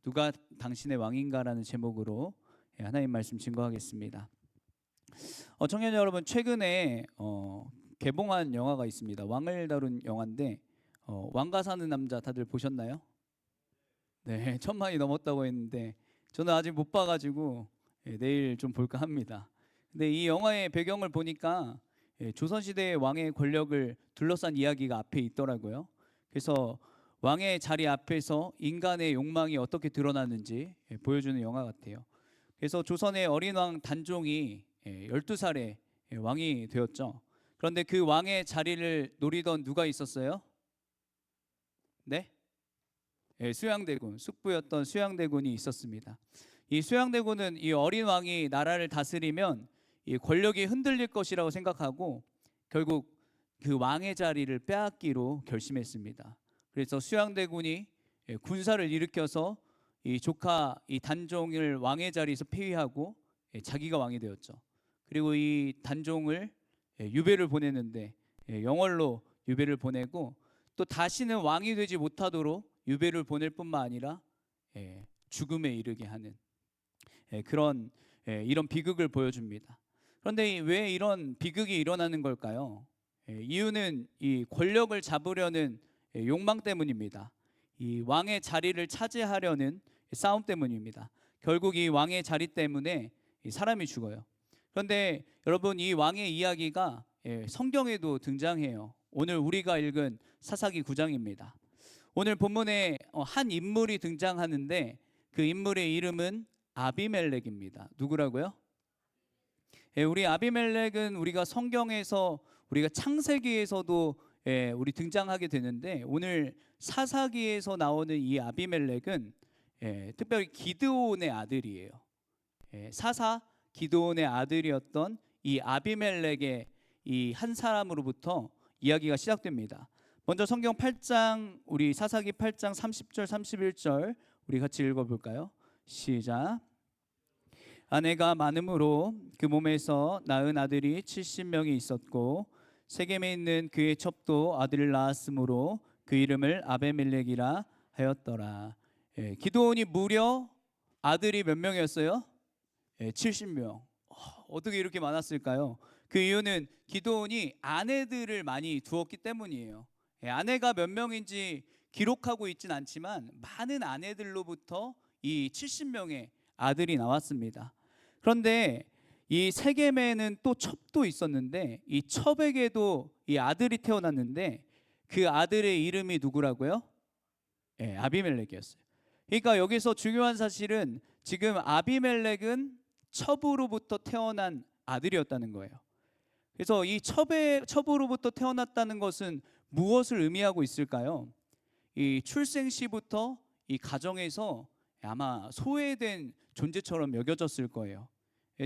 누가 당신의 왕인가라는 제목으로 하나님 말씀 증거하겠습니다. 청년 여러분, 최근에 개봉한 영화가 있습니다. 왕을 다룬 영화인데 왕가 사는 남자 다들 보셨나요? 네, 1,000만이 넘었다고 했는데 저는 아직 못 봐가지고 내일 좀 볼까 합니다. 근데 이 영화의 배경을 보니까 조선시대의 왕의 권력을 둘러싼 이야기가 앞에 있더라고요. 그래서 왕의 자리 앞에서 인간의 욕망이 어떻게 드러나는지 보여주는 영화 같아요. 그래서 조선의 어린 왕 단종이 12살에 왕이 되었죠. 그런데 그 왕의 자리를 노리던 누가 있었어요? 네? 수양대군, 숙부였던 수양대군이 있었습니다. 이 수양대군은 이 어린 왕이 나라를 다스리면 이 권력이 흔들릴 것이라고 생각하고 결국 그 왕의 자리를 빼앗기로 결심했습니다. 그래서 수양대군이 군사를 일으켜서 이 조카 이 단종을 왕의 자리에서 폐위하고 자기가 왕이 되었죠. 그리고 이 단종을 유배를 보내는데 영월로 유배를 보내고 또 다시는 왕이 되지 못하도록 유배를 보낼 뿐만 아니라 죽음에 이르게 하는 그런 이런 비극을 보여줍니다. 그런데 왜 이런 비극이 일어나는 걸까요? 이유는 이 권력을 잡으려는 욕망 때문입니다. 이 왕의 자리를 차지하려는 싸움 때문입니다. 결국 이 왕의 자리 때문에 사람이 죽어요. 그런데 여러분, 이 왕의 이야기가 성경에도 등장해요. 오늘 우리가 읽은 사사기 9장입니다. 오늘 본문에 한 인물이 등장하는데 그 인물의 이름은 아비멜렉입니다. 누구라고요? 우리 아비멜렉은 우리가 성경에서 우리가 창세기에서도 우리 등장하게 되는데 오늘 사사기에서 나오는 이 아비멜렉은 특별히 기드온의 아들이에요. 사사 기드온의 아들이었던 이 아비멜렉의 이 한 사람으로부터 이야기가 시작됩니다. 먼저 성경 8장, 우리 사사기 8장 30절 31절 우리 같이 읽어볼까요? 시작. 아내가 많음으로 그 몸에서 낳은 아들이 70명이 있었고 세겜에 있는 그의 첩도 아들을 낳았으므로 그 이름을 아비멜렉이라 하였더라. 기드온이 무려 아들이 몇 명이었어요? 70명. 어떻게 이렇게 많았을까요? 그 이유는 기드온이 아내들을 많이 두었기 때문이에요. 아내가 몇 명인지 기록하고 있진 않지만 많은 아내들로부터 이 70명의 아들이 나왔습니다. 그런데 이 세겜에는 또 첩도 있었는데 이 첩에게도 이 아들이 태어났는데 그 아들의 이름이 누구라고요? 아비멜렉이었어요. 그러니까 여기서 중요한 사실은 지금 아비멜렉은 첩으로부터 태어난 아들이었다는 거예요. 그래서 이 첩으로부터 태어났다는 것은 무엇을 의미하고 있을까요? 이 출생 시부터 이 가정에서 아마 소외된 존재처럼 여겨졌을 거예요.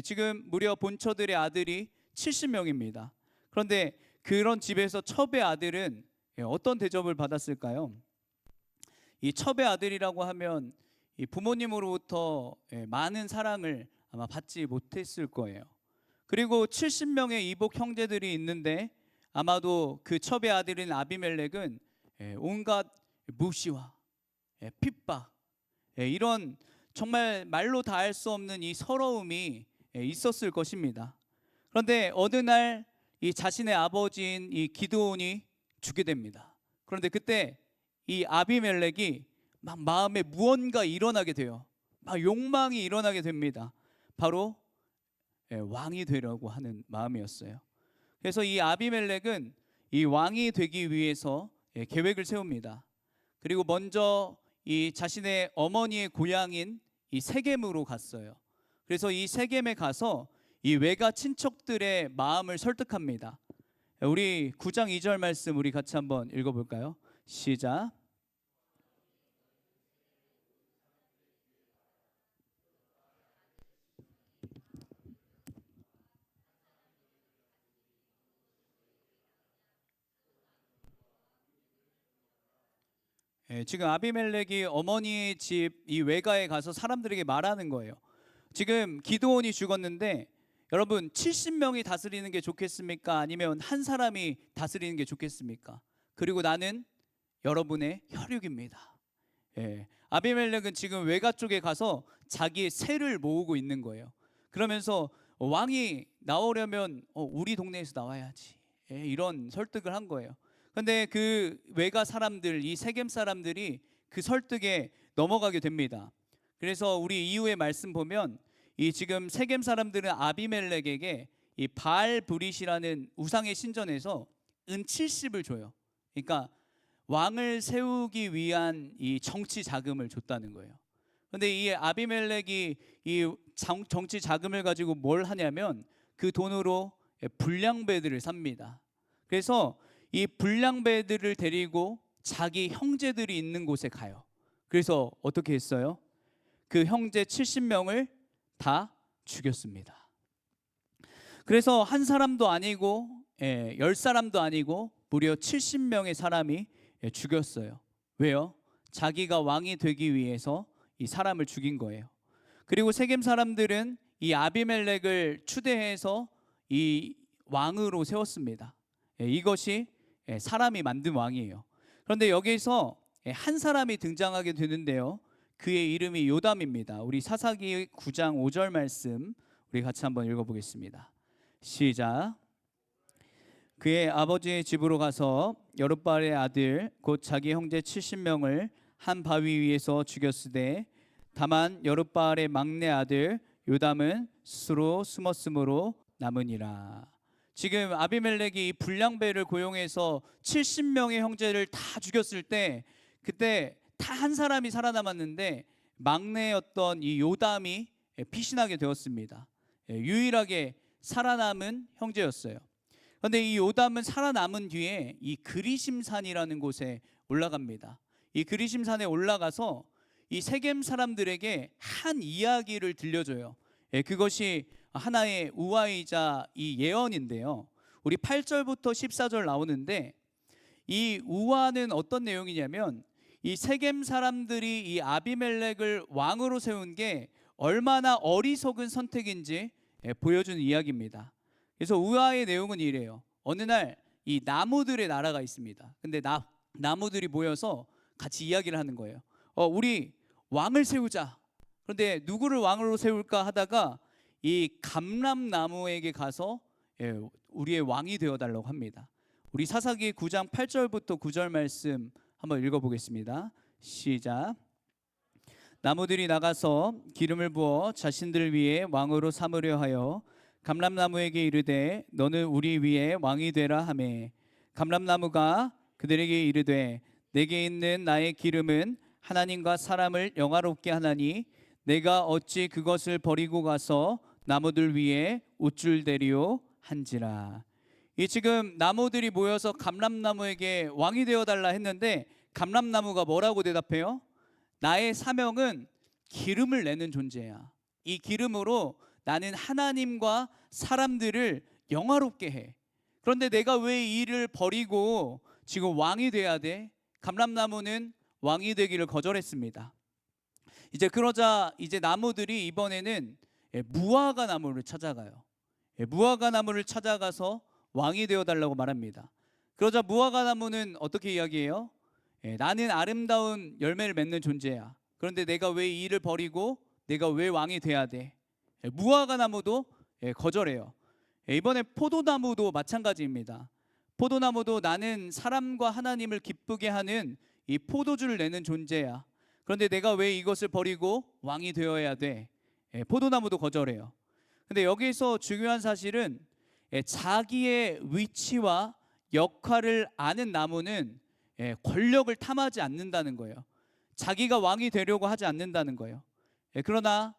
지금 무려 본처들의 아들이 70명입니다. 그런데 그런 집에서 첩의 아들은 어떤 대접을 받았을까요? 이 첩의 아들이라고 하면 이 부모님으로부터 많은 사랑을 아마 받지 못했을 거예요. 그리고 70명의 이복 형제들이 있는데 아마도 그 첩의 아들인 아비멜렉은 온갖 무시와 핍박, 이런 정말 말로 다 할 수 없는 이 서러움이 있었을 것입니다. 그런데 어느 날 이 자신의 아버지인 이 기드온이 죽게 됩니다. 그런데 그때 이 아비멜렉이 막 마음에 무언가 일어나게 돼요. 막 욕망이 일어나게 됩니다. 바로 왕이 되려고 하는 마음이었어요. 그래서 이 아비멜렉은 이 왕이 되기 위해서 계획을 세웁니다. 그리고 먼저 이 자신의 어머니의 고향인 이 세겜으로 갔어요. 그래서 이 세겜에 가서 이 외가 친척들의 마음을 설득합니다. 우리 9장 2절 말씀 우리 같이 한번 읽어볼까요? 시작. 지금 아비멜렉이 어머니의 집 이 외가에 가서 사람들에게 말하는 거예요. 지금 기드온이 죽었는데 여러분 70명이 다스리는 게 좋겠습니까? 아니면 한 사람이 다스리는 게 좋겠습니까? 그리고 나는 여러분의 혈육입니다. 아비멜렉은 지금 외가 쪽에 가서 자기의 새를 모으고 있는 거예요. 그러면서 왕이 나오려면 우리 동네에서 나와야지, 이런 설득을 한 거예요. 근데 그 외가 사람들, 이 세겜 사람들이 그 설득에 넘어가게 됩니다. 그래서 우리 이후의 말씀 보면 이 지금 세겜 사람들은 아비멜렉에게 이 바알 브릿이라는 우상의 신전에서 은 70을 줘요. 그러니까 왕을 세우기 위한 이 정치 자금을 줬다는 거예요. 근데 이 아비멜렉이 이 정치 자금을 가지고 뭘 하냐면 그 돈으로 불량배들을 삽니다. 그래서 이 불량배들을 데리고 자기 형제들이 있는 곳에 가요. 그래서 어떻게 했어요? 그 형제 70명을 다 죽였습니다. 그래서 한 사람도 아니고 10사람도 아니고 무려 70명의 사람이 죽였어요. 왜요? 자기가 왕이 되기 위해서 이 사람을 죽인 거예요. 그리고 세겜 사람들은 이 아비멜렉을 추대해서 이 왕으로 세웠습니다. 이것이 사람이 만든 왕이에요. 그런데 여기서 한 사람이 등장하게 되는데요, 그의 이름이 요담입니다. 우리 사사기 9장 5절 말씀 우리 같이 한번 읽어보겠습니다. 시작. 그의 아버지의 집으로 가서 여룻바알의 아들 곧 자기 형제 70명을 한 바위 위에서 죽였으되 다만 여룻바알의 막내 아들 요담은 스스로 숨었으므로 남으니라. 지금 아비멜렉이 불량배를 고용해서 70명의 형제를 다 죽였을 때 그때 다 한 사람이 살아남았는데 막내였던 이 요담이 피신하게 되었습니다. 유일하게 살아남은 형제였어요. 그런데 이 요담은 살아남은 뒤에 이 그리심산이라는 곳에 올라갑니다. 이 그리심산에 올라가서 이 세겜 사람들에게 한 이야기를 들려줘요. 그것이 하나의 우화이자 이 예언인데요. 우리 8절부터 14절 나오는데 이 우화는 어떤 내용이냐면 이 세겜 사람들이 이 아비멜렉을 왕으로 세운 게 얼마나 어리석은 선택인지 보여주는 이야기입니다. 그래서 우화의 내용은 이래요. 어느 날 이 나무들의 나라가 있습니다. 근데 나무들이 모여서 같이 이야기를 하는 거예요. 우리 왕을 세우자. 그런데 누구를 왕으로 세울까 하다가 이 감람나무에게 가서 우리의 왕이 되어달라고 합니다. 우리 사사기 9장 8절부터 9절 말씀 한번 읽어보겠습니다. 시작. 나무들이 나가서 기름을 부어 자신들 위에 왕으로 삼으려 하여 감람나무에게 이르되 너는 우리 위에 왕이 되라 하매 감람나무가 그들에게 이르되 내게 있는 나의 기름은 하나님과 사람을 영화롭게 하나니 내가 어찌 그것을 버리고 가서 나무들 위에 우쭐대리오 한지라. 이 지금 나무들이 모여서 감람나무에게 왕이 되어달라 했는데 감람나무가 뭐라고 대답해요? 나의 사명은 기름을 내는 존재야. 이 기름으로 나는 하나님과 사람들을 영화롭게 해. 그런데 내가 왜 이 일을 버리고 지금 왕이 돼야 돼? 감람나무는 왕이 되기를 거절했습니다. 그러자 나무들이 이번에는 무화과 나무를 찾아가요. 무화과 나무를 찾아가서 왕이 되어달라고 말합니다. 그러자 무화과 나무는 어떻게 이야기해요? 나는 아름다운 열매를 맺는 존재야. 그런데 내가 왜 이 일을 버리고 내가 왜 왕이 돼야 돼? 무화과 나무도 거절해요. 이번에 포도나무도 마찬가지입니다. 포도나무도 나는 사람과 하나님을 기쁘게 하는 이 포도주를 내는 존재야. 그런데 내가 왜 이것을 버리고 왕이 되어야 돼? 포도나무도 거절해요. 근데 여기서 중요한 사실은 자기의 위치와 역할을 아는 나무는 권력을 탐하지 않는다는 거예요. 자기가 왕이 되려고 하지 않는다는 거예요. 그러나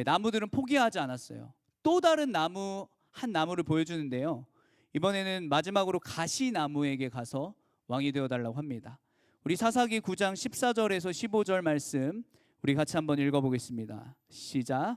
나무들은 포기하지 않았어요. 또 다른 한 나무를 보여주는데요. 이번에는 마지막으로 가시나무에게 가서 왕이 되어달라고 합니다. 우리 사사기 9장 14절에서 15절 말씀 우리 같이 한번 읽어보겠습니다. 시작.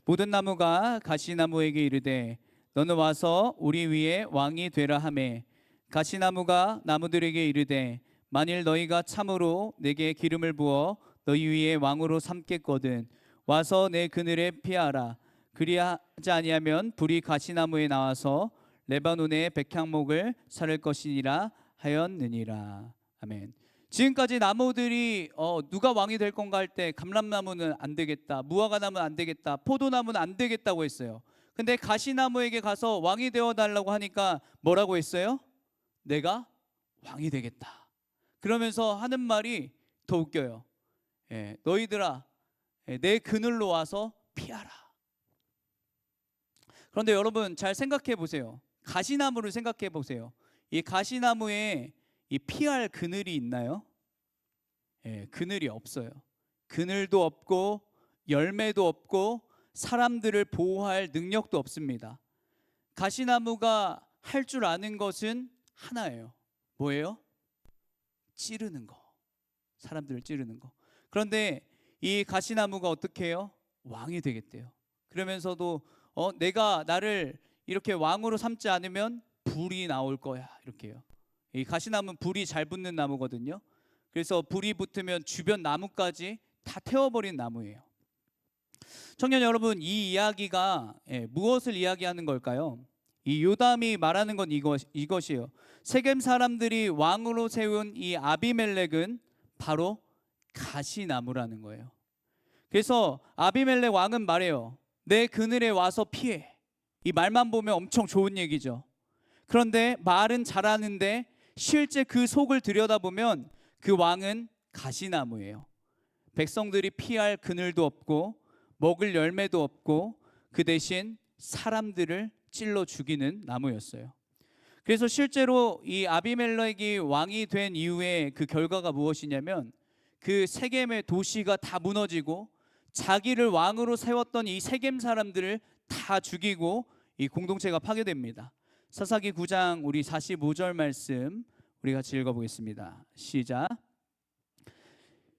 모든 나무가 가시나무에게 이르되 너는 와서 우리 위에 왕이 되라 하매 가시나무가 나무들에게 이르되 만일 너희가 참으로 내게 기름을 부어 너희 위에 왕으로 삼겠거든 와서 내 그늘에 피하라. 그리하지 아니하면 불이 가시나무에 나와서 레바논의 백향목을 사를 것이니라 하였느니라. 아멘. 지금까지 나무들이 누가 왕이 될 건가 할 때 감람나무는 안 되겠다, 무화과나무는 안 되겠다, 포도나무는 안 되겠다고 했어요. 근데 가시나무에게 가서 왕이 되어 달라고 하니까 뭐라고 했어요? 내가 왕이 되겠다. 그러면서 하는 말이 더 웃겨요. 너희들아, 내 그늘로 와서 피하라. 그런데 여러분 잘 생각해 보세요. 가시나무를 생각해 보세요. 이 가시나무에 이 피할 그늘이 있나요? 그늘이 없어요. 그늘도 없고 열매도 없고 사람들을 보호할 능력도 없습니다. 가시나무가 할 줄 아는 것은 하나예요. 뭐예요? 찌르는 거. 사람들을 찌르는 거. 그런데 이 가시나무가 어떻게 해요? 왕이 되겠대요. 그러면서도 내가 나를 이렇게 왕으로 삼지 않으면 불이 나올 거야, 이렇게 해요. 이 가시나무는 불이 잘 붙는 나무거든요. 그래서 불이 붙으면 주변 나무까지 다 태워버린 나무예요. 청년 여러분, 이 이야기가 무엇을 이야기하는 걸까요? 이 요담이 말하는 건 이것이에요. 세겜 사람들이 왕으로 세운 이 아비멜렉은 바로 가시나무라는 거예요. 그래서 아비멜렉 왕은 말해요. 내 그늘에 와서 피해. 이 말만 보면 엄청 좋은 얘기죠. 그런데 말은 잘하는데 실제 그 속을 들여다보면 그 왕은 가시나무예요. 백성들이 피할 그늘도 없고 먹을 열매도 없고 그 대신 사람들을 찔러 죽이는 나무였어요. 그래서 실제로 이 아비멜렉이 왕이 된 이후에 그 결과가 무엇이냐면 그 세겜의 도시가 다 무너지고 자기를 왕으로 세웠던 이 세겜 사람들을 다 죽이고 이 공동체가 파괴됩니다. 사사기 9장 우리 45절 말씀 우리 같이 읽어보겠습니다. 시작.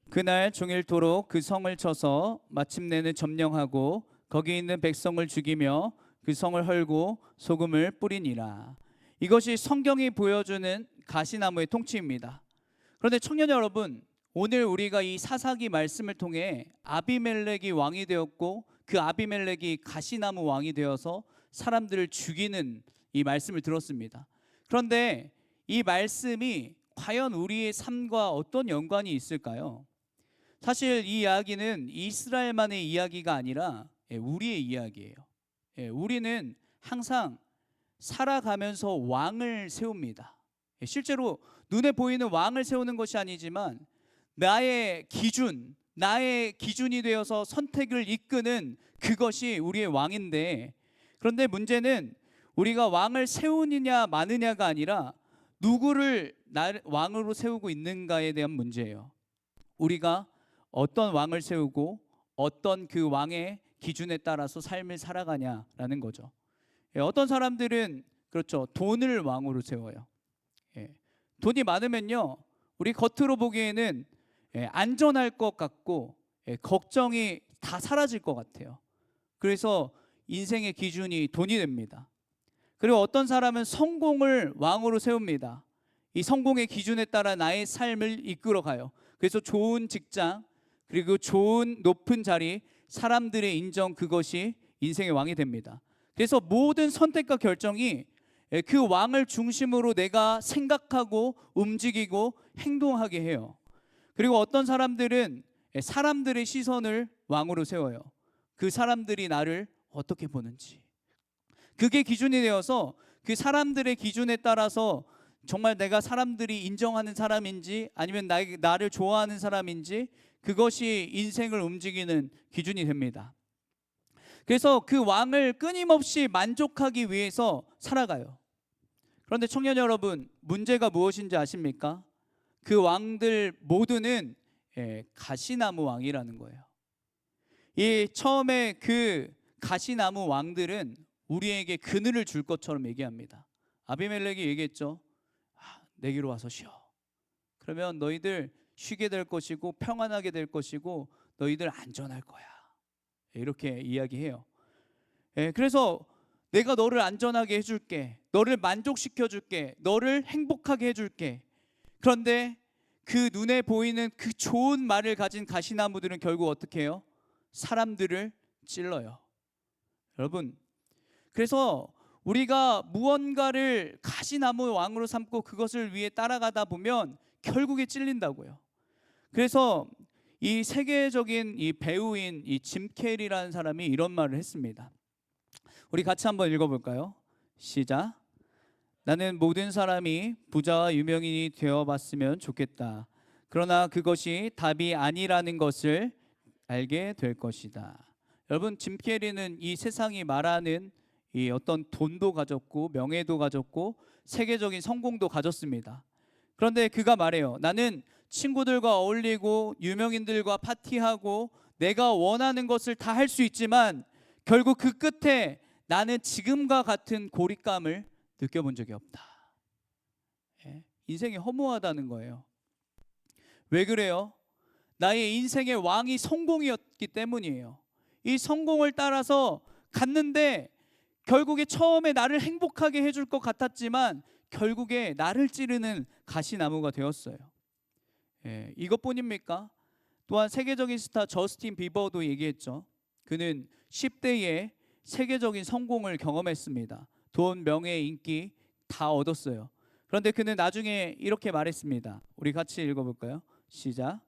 그날 종일토록 그 성을 쳐서 마침내는 점령하고 거기 있는 백성을 죽이며 그 성을 헐고 소금을 뿌리니라. 이것이 성경이 보여주는 가시나무의 통치입니다. 그런데 청년 여러분, 오늘 우리가 이 사사기 말씀을 통해 아비멜렉이 왕이 되었고 그 아비멜렉이 가시나무 왕이 되어서 사람들을 죽이는 이 말씀을 들었습니다. 그런데 이 말씀이 과연 우리의 삶과 어떤 연관이 있을까요? 사실 이 이야기는 이스라엘만의 이야기가 아니라 우리의 이야기예요. 우리는 항상 살아가면서 왕을 세웁니다. 실제로 눈에 보이는 왕을 세우는 것이 아니지만 나의 기준이 되어서 선택을 이끄는 그것이 우리의 왕인데, 그런데 문제는 우리가 왕을 세우느냐 마느냐가 아니라 누구를 왕으로 세우고 있는가에 대한 문제예요. 우리가 어떤 왕을 세우고 어떤 그 왕의 기준에 따라서 삶을 살아가냐라는 거죠. 어떤 사람들은 그렇죠, 돈을 왕으로 세워요. 돈이 많으면요, 우리 겉으로 보기에는 안전할 것 같고 걱정이 다 사라질 것 같아요. 그래서 인생의 기준이 돈이 됩니다. 그리고 어떤 사람은 성공을 왕으로 세웁니다. 이 성공의 기준에 따라 나의 삶을 이끌어가요. 그래서 좋은 직장, 그리고 좋은 높은 자리, 사람들의 인정, 그것이 인생의 왕이 됩니다. 그래서 모든 선택과 결정이 그 왕을 중심으로 내가 생각하고 움직이고 행동하게 해요. 그리고 어떤 사람들은 사람들의 시선을 왕으로 세워요. 그 사람들이 나를 어떻게 보는지, 그게 기준이 되어서 그 사람들의 기준에 따라서 정말 내가 사람들이 인정하는 사람인지 아니면 나를 좋아하는 사람인지, 그것이 인생을 움직이는 기준이 됩니다. 그래서 그 왕을 끊임없이 만족하기 위해서 살아가요. 그런데 청년 여러분, 문제가 무엇인지 아십니까? 그 왕들 모두는 가시나무 왕이라는 거예요. 이 처음에 그 가시나무 왕들은 우리에게 그늘을 줄 것처럼 얘기합니다. 아비멜렉이 얘기했죠. 내게로 와서 쉬어. 그러면 너희들 쉬게 될 것이고 평안하게 될 것이고 너희들 안전할 거야. 이렇게 이야기해요. 그래서 내가 너를 안전하게 해줄게, 너를 만족시켜줄게, 너를 행복하게 해줄게. 그런데 그 눈에 보이는 그 좋은 말을 가진 가시나무들은 결국 어떻게 해요? 사람들을 찔러요. 여러분, 그래서 우리가 무언가를 가시나무 왕으로 삼고 그것을 위해 따라가다 보면 결국에 찔린다고요. 그래서 이 세계적인 이 배우인 이 짐 캐리라는 사람이 이런 말을 했습니다. 우리 같이 한번 읽어볼까요? 시작. 나는 모든 사람이 부자와 유명인이 되어봤으면 좋겠다. 그러나 그것이 답이 아니라는 것을 알게 될 것이다. 여러분, 짐 캐리는 이 세상이 말하는 이 어떤 돈도 가졌고 명예도 가졌고 세계적인 성공도 가졌습니다. 그런데 그가 말해요. 나는 친구들과 어울리고 유명인들과 파티하고 내가 원하는 것을 다 할 수 있지만 결국 그 끝에 나는 지금과 같은 고립감을 느껴본 적이 없다. 인생이 허무하다는 거예요. 왜 그래요? 나의 인생의 왕이 성공이었기 때문이에요. 이 성공을 따라서 갔는데 결국에 처음에 나를 행복하게 해줄 것 같았지만 결국에 나를 찌르는 가시나무가 되었어요. 이것뿐입니까? 또한 세계적인 스타 저스틴 비버도 얘기했죠. 그는 10대에 세계적인 성공을 경험했습니다. 돈, 명예, 인기 다 얻었어요. 그런데 그는 나중에 이렇게 말했습니다. 우리 같이 읽어볼까요? 시작.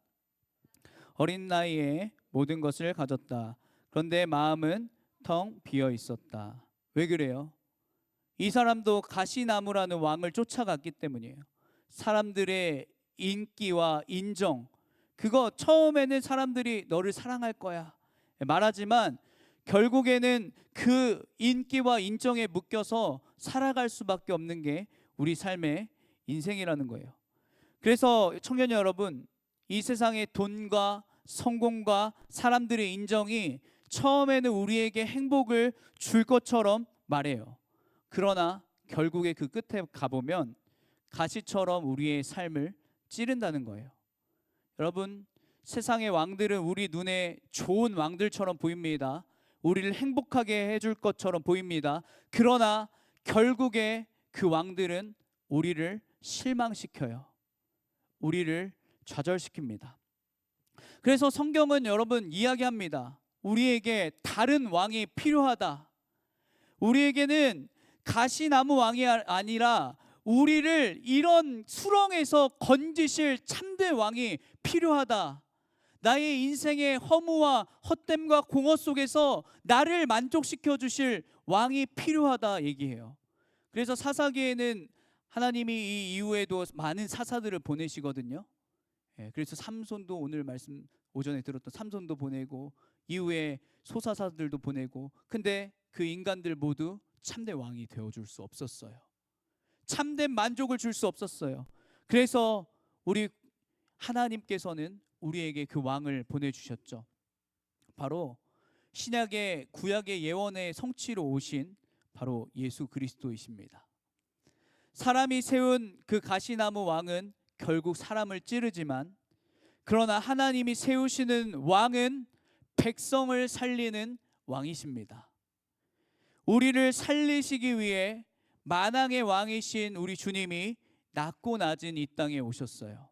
어린 나이에 모든 것을 가졌다. 그런데 마음은 텅 비어 있었다. 왜 그래요? 이 사람도 가시나무라는 왕을 쫓아갔기 때문이에요. 사람들의 인기와 인정, 그거 처음에는 사람들이 너를 사랑할 거야 말하지만 결국에는 그 인기와 인정에 묶여서 살아갈 수밖에 없는 게 우리 삶의 인생이라는 거예요. 그래서 청년 여러분, 이 세상의 돈과 성공과 사람들의 인정이 처음에는 우리에게 행복을 줄 것처럼 말해요. 그러나 결국에 그 끝에 가보면 가시처럼 우리의 삶을 찌른다는 거예요. 여러분, 세상의 왕들은 우리 눈에 좋은 왕들처럼 보입니다. 우리를 행복하게 해줄 것처럼 보입니다. 그러나 결국에 그 왕들은 우리를 실망시켜요. 우리를 좌절시킵니다. 그래서 성경은 여러분 이야기합니다. 우리에게 다른 왕이 필요하다. 우리에게는 가시나무 왕이 아니라 우리를 이런 수렁에서 건지실 참된 왕이 필요하다. 나의 인생의 허무와 헛됨과 공허 속에서 나를 만족시켜 주실 왕이 필요하다 얘기해요. 그래서 사사기에는 하나님이 이 이후에도 많은 사사들을 보내시거든요. 그래서 삼손도 오늘 말씀 오전에 들었던 삼손도 보내고 이후에 소사사들도 보내고, 근데 그 인간들 모두 참된 왕이 되어줄 수 없었어요. 참된 만족을 줄 수 없었어요. 그래서 우리 하나님께서는 우리에게 그 왕을 보내주셨죠. 바로 신약의 구약의 예언의 성취로 오신 바로 예수 그리스도이십니다. 사람이 세운 그 가시나무 왕은 결국 사람을 찌르지만, 그러나 하나님이 세우시는 왕은 백성을 살리는 왕이십니다. 우리를 살리시기 위해 만왕의 왕이신 우리 주님이 낮고 낮은 이 땅에 오셨어요.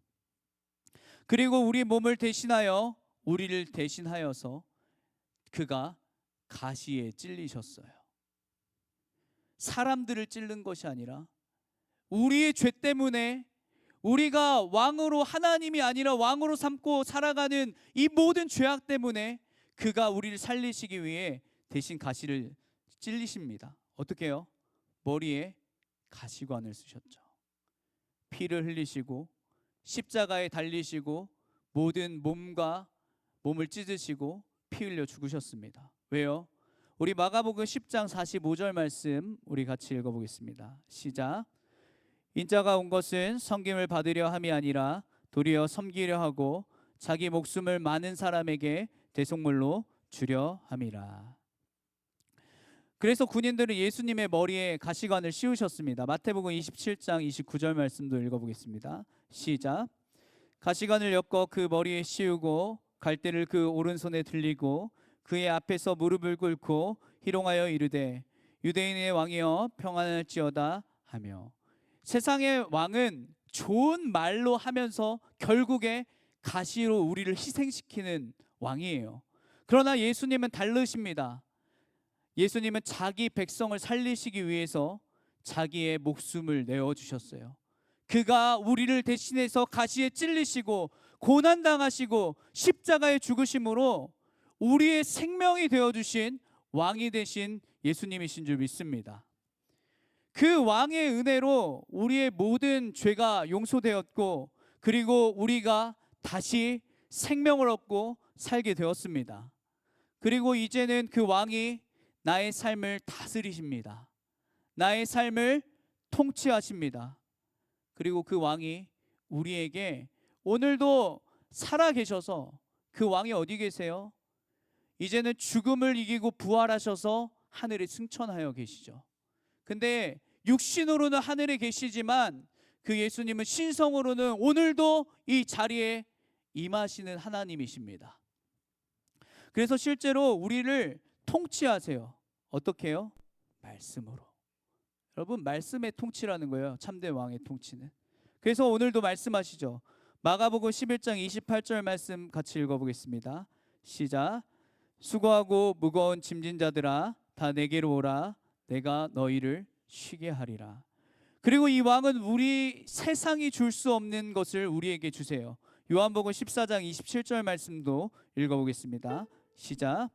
그리고 우리 몸을 대신하여 우리를 대신하여서 그가 가시에 찔리셨어요. 사람들을 찔른 것이 아니라 우리의 죄 때문에 우리가 왕으로, 하나님이 아니라 왕으로 삼고 살아가는 이 모든 죄악 때문에 그가 우리를 살리시기 위해 대신 가시를 찔리십니다. 어떻게 해요? 머리에 가시관을 쓰셨죠. 피를 흘리시고 십자가에 달리시고 모든 몸을 찢으시고 피 흘려 죽으셨습니다. 왜요? 우리 마가복음 10장 45절 말씀 우리 같이 읽어보겠습니다. 시작. 인자가 온 것은 섬김을 받으려 함이 아니라 도리어 섬기려 하고 자기 목숨을 많은 사람에게 대속물로 주려 함이라. 그래서 군인들은 예수님의 머리에 가시관을 씌우셨습니다. 마태복음 27장 29절 말씀도 읽어보겠습니다. 시작. 가시관을 엮어 그 머리에 씌우고 갈대를 그 오른손에 들리고 그의 앞에서 무릎을 꿇고 희롱하여 이르되 유대인의 왕이여 평안할지어다 하며. 세상의 왕은 좋은 말로 하면서 결국에 가시로 우리를 희생시키는 왕이에요. 그러나 예수님은 다르십니다. 예수님은 자기 백성을 살리시기 위해서 자기의 목숨을 내어주셨어요. 그가 우리를 대신해서 가시에 찔리시고 고난당하시고 십자가에 죽으심으로 우리의 생명이 되어주신 왕이 되신 예수님이신 줄 믿습니다. 그 왕의 은혜로 우리의 모든 죄가 용서되었고, 그리고 우리가 다시 생명을 얻고 살게 되었습니다. 그리고 이제는 그 왕이 나의 삶을 다스리십니다. 나의 삶을 통치하십니다. 그리고 그 왕이 우리에게 오늘도 살아 계셔서, 그 왕이 어디 계세요? 이제는 죽음을 이기고 부활하셔서 하늘에 승천하여 계시죠. 근데 육신으로는 하늘에 계시지만 그 예수님은 신성으로는 오늘도 이 자리에 임하시는 하나님이십니다. 그래서 실제로 우리를 통치하세요. 어떻게 해요? 말씀으로. 여러분, 말씀의 통치라는 거예요. 참된 왕의 통치는. 그래서 오늘도 말씀하시죠. 마가복음 11장 28절 말씀 같이 읽어보겠습니다. 시작. 수고하고 무거운 짐진 자들아 다 내게로 오라. 내가 너희를 쉬게 하리라. 그리고 이 왕은 우리 세상이 줄 수 없는 것을 우리에게 주세요. 요한복음 14장 27절 말씀도 읽어보겠습니다. 시작.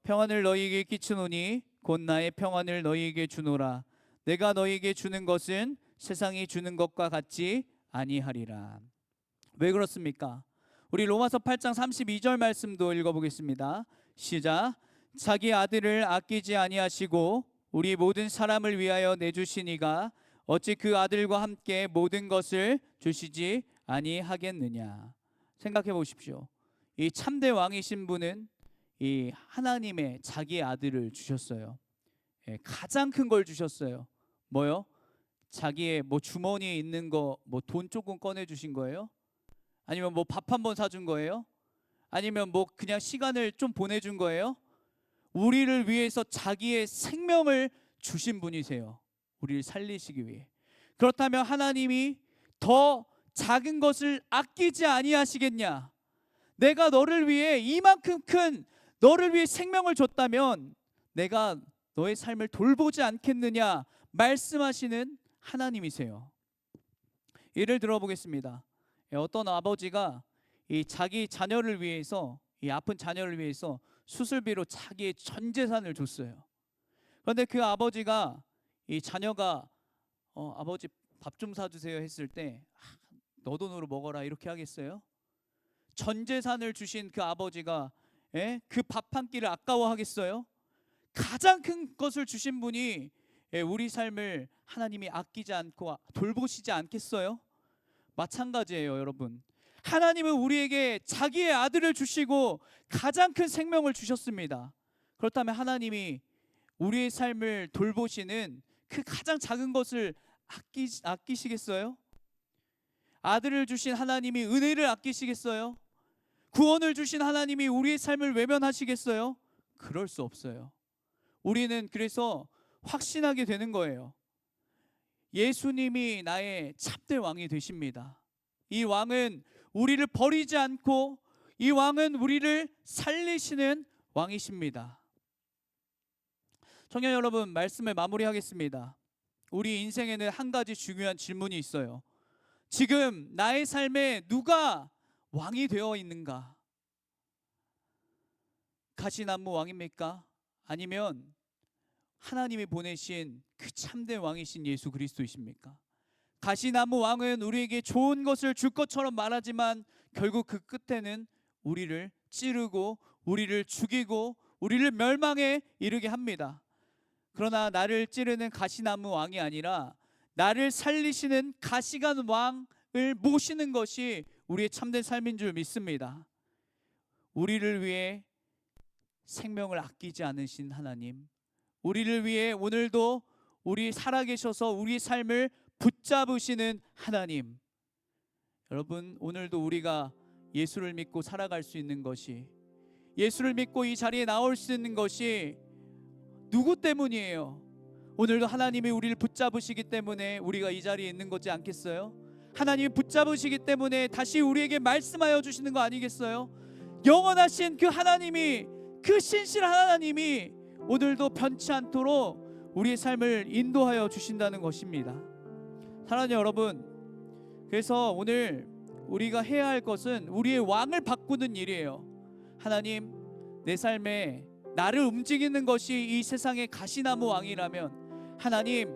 평안을 너희에게 끼치노니 곧 나의 평안을 너희에게 주노라. 내가 너희에게 주는 것은 세상이 주는 것과 같지 아니하리라. 왜 그렇습니까? 우리 로마서 8장 32절 말씀도 읽어보겠습니다. 시작. 자기 아들을 아끼지 아니하시고 우리 모든 사람을 위하여 내주시니가 어찌 그 아들과 함께 모든 것을 주시지 아니하겠느냐. 생각해 보십시오. 이 참대 왕이신 분은 이 하나님의 자기 아들을 주셨어요. 가장 큰 걸 주셨어요. 뭐요? 자기의 주머니에 있는 거 돈 조금 꺼내 주신 거예요? 아니면 밥 한 번 사준 거예요? 아니면 그냥 시간을 좀 보내준 거예요? 우리를 위해서 자기의 생명을 주신 분이세요. 우리를 살리시기 위해. 그렇다면 하나님이 더 작은 것을 아끼지 아니하시겠냐? 내가 너를 위해 이만큼 큰 너를 위해 생명을 줬다면 내가 너의 삶을 돌보지 않겠느냐 말씀하시는 하나님이세요. 예를 들어보겠습니다. 어떤 아버지가 이 자기 자녀를 위해서, 이 아픈 자녀를 위해서 수술비로 자기의 전 재산을 줬어요. 그런데 그 아버지가 이 자녀가 아버지 밥 좀 사주세요 했을 때 너 돈으로 먹어라 이렇게 하겠어요? 전 재산을 주신 그 아버지가 그 밥 한 끼를 아까워하겠어요? 가장 큰 것을 주신 분이 우리 삶을 하나님이 아끼지 않고 돌보시지 않겠어요? 마찬가지예요, 여러분. 하나님은 우리에게 자기의 아들을 주시고 가장 큰 생명을 주셨습니다. 그렇다면 하나님이 우리의 삶을 돌보시는 그 가장 작은 것을 아끼시겠어요? 아들을 주신 하나님이 은혜를 아끼시겠어요? 구원을 주신 하나님이 우리의 삶을 외면하시겠어요? 그럴 수 없어요. 우리는 그래서 확신하게 되는 거예요. 예수님이 나의 참된 왕이 되십니다. 이 왕은 우리를 버리지 않고 이 왕은 우리를 살리시는 왕이십니다. 청년 여러분, 말씀을 마무리하겠습니다. 우리 인생에는 한 가지 중요한 질문이 있어요. 지금 나의 삶에 누가 왕이 되어 있는가? 가시나무 왕입니까? 아니면 하나님이 보내신 그 참된 왕이신 예수 그리스도이십니까? 가시나무 왕은 우리에게 좋은 것을 줄 것처럼 말하지만 결국 그 끝에는 우리를 찌르고 우리를 죽이고 우리를 멸망에 이르게 합니다. 그러나 나를 찌르는 가시나무 왕이 아니라 나를 살리시는 가시관 왕을 모시는 것이 우리의 참된 삶인 줄 믿습니다. 우리를 위해 생명을 아끼지 않으신 하나님, 우리를 위해 오늘도 우리 살아계셔서 우리 삶을 붙잡으시는 하나님. 여러분, 오늘도 우리가 예수를 믿고 살아갈 수 있는 것이, 예수를 믿고 이 자리에 나올 수 있는 것이 누구 때문이에요? 오늘도 하나님이 우리를 붙잡으시기 때문에 우리가 이 자리에 있는 거지 않겠어요? 하나님이 붙잡으시기 때문에 다시 우리에게 말씀하여 주시는 거 아니겠어요? 영원하신 그 하나님이, 그 신실한 하나님이 오늘도 변치 않도록 우리의 삶을 인도하여 주신다는 것입니다. 사랑하는 여러분, 그래서 오늘 우리가 해야 할 것은 우리의 왕을 바꾸는 일이에요. 하나님, 내 삶에 나를 움직이는 것이 이 세상의 가시나무 왕이라면, 하나님,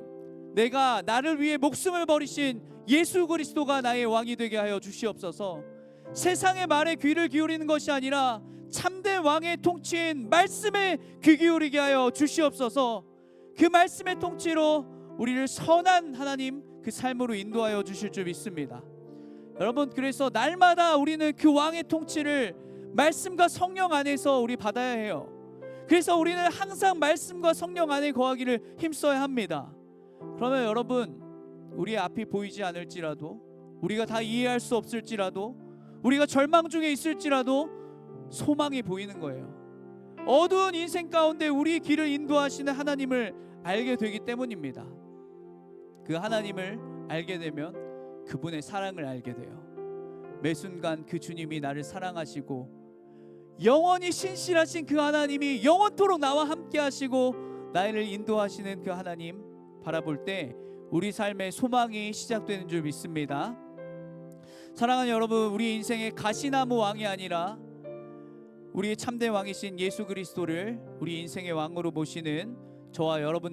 내가 나를 위해 목숨을 버리신 예수 그리스도가 나의 왕이 되게 하여 주시옵소서. 세상의 말에 귀를 기울이는 것이 아니라 참된 왕의 통치인 말씀에 귀 기울이게 하여 주시옵소서. 그 말씀의 통치로 우리를 선한 하나님 그 삶으로 인도하여 주실 줄 믿습니다. 여러분, 그래서 날마다 우리는 그 왕의 통치를 말씀과 성령 안에서 우리 받아야 해요. 그래서 우리는 항상 말씀과 성령 안에 거하기를 힘써야 합니다. 그러면 여러분, 우리의 앞이 보이지 않을지라도, 우리가 다 이해할 수 없을지라도, 우리가 절망 중에 있을지라도 소망이 보이는 거예요. 어두운 인생 가운데 우리 길을 인도하시는 하나님을 알게 되기 때문입니다. 그 하나님을 알게 되면 그분의 사랑을 알게 돼요. 매 순간 그 주님이 나를 사랑하시고 영원히 신실하신 그 하나님이 영원토록 나와 함께 하시고 나를 인도하시는 그 하나님 바라볼 때 우리 삶의 소망이 시작되는 줄 믿습니다. 사랑하는 여러분, 우리 인생의 가시나무 왕이 아니라 우리의 참된 왕이신 예수 그리스도를 우리 인생의 왕으로 모시는 저와 여러분